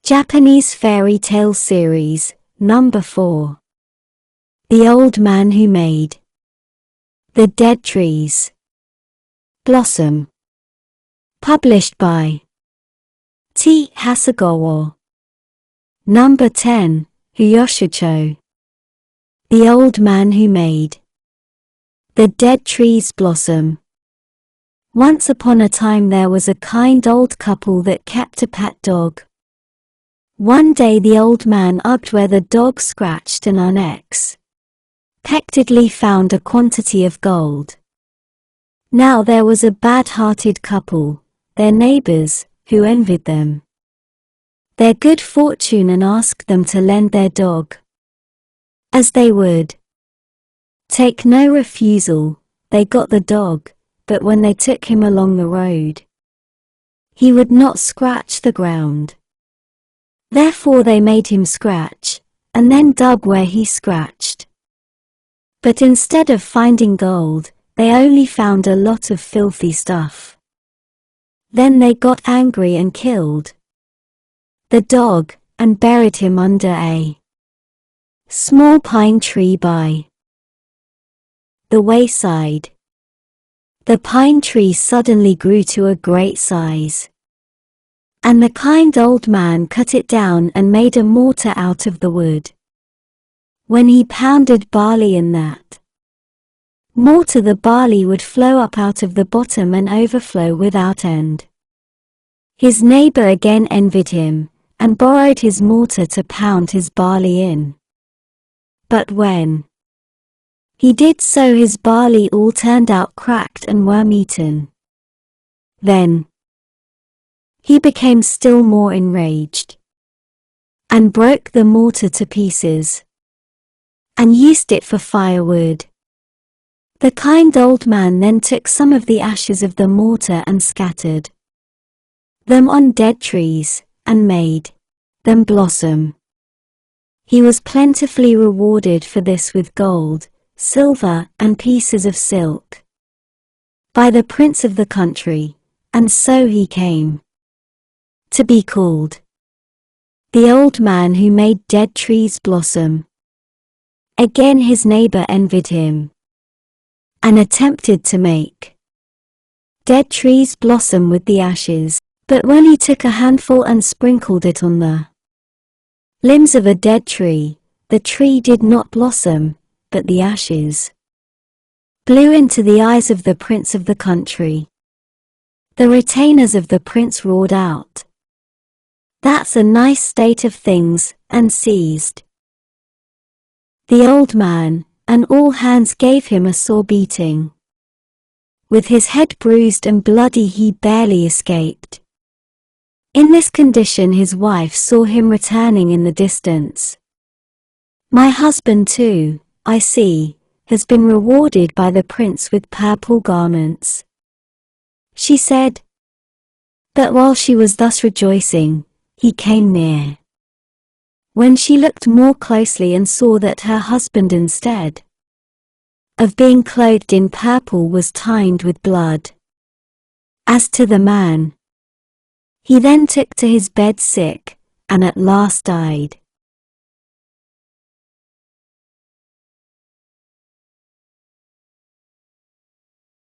Japanese Fairy Tale Series, Number 4. The Old Man Who Made the Dead Trees Blossom. Published by T. Hasegawa. Number 10, Hyoshicho. The Old Man Who Made the Dead Trees Blossom. Once upon a time there was a kind old couple that kept a pet dog. One day the old man upped where the dog scratched and unexpectedly found a quantity of gold. Now there was a bad-hearted couple, their neighbors, who envied them their good fortune and asked them to lend their dog. As they would take no refusal, they got the dog, but when they took him along the road, he would not scratch the ground. Therefore they made him scratch, and then dug where he scratched. But instead of finding gold, they only found a lot of filthy stuff. Then they got angry and killed the dog, and buried him under a small pine tree by the wayside. The pine tree suddenly grew to a great size, and the kind old man cut it down and made a mortar out of the wood. When he pounded barley in that mortar, the barley would flow up out of the bottom and overflow without end. His neighbor again envied him, and borrowed his mortar to pound his barley in. But when he did so, his barley all turned out cracked and worm-eaten. Then he became still more enraged, and broke the mortar to pieces, and used it for firewood. The kind old man then took some of the ashes of the mortar and scattered them on dead trees, and made them blossom. He was plentifully rewarded for this with gold, silver, and pieces of silk by the prince of the country, and so he came to be called the old man who made dead trees blossom. Again his neighbor envied him, and attempted to make dead trees blossom with the ashes, but when he took a handful and sprinkled it on the limbs of a dead tree, the tree did not blossom, but the ashes blew into the eyes of the prince of the country. The retainers of the prince roared out, "That's a nice state of things," and seized the old man, and all hands gave him a sore beating. With his head bruised and bloody, he barely escaped. In this condition his wife saw him returning in the distance. "My husband too, I see, has been rewarded by the prince with purple garments," she said. But while she was thus rejoicing, he came near. When she looked more closely and saw that her husband, instead of being clothed in purple, was tined with blood. As to the man, he then took to his bed sick, and at last died.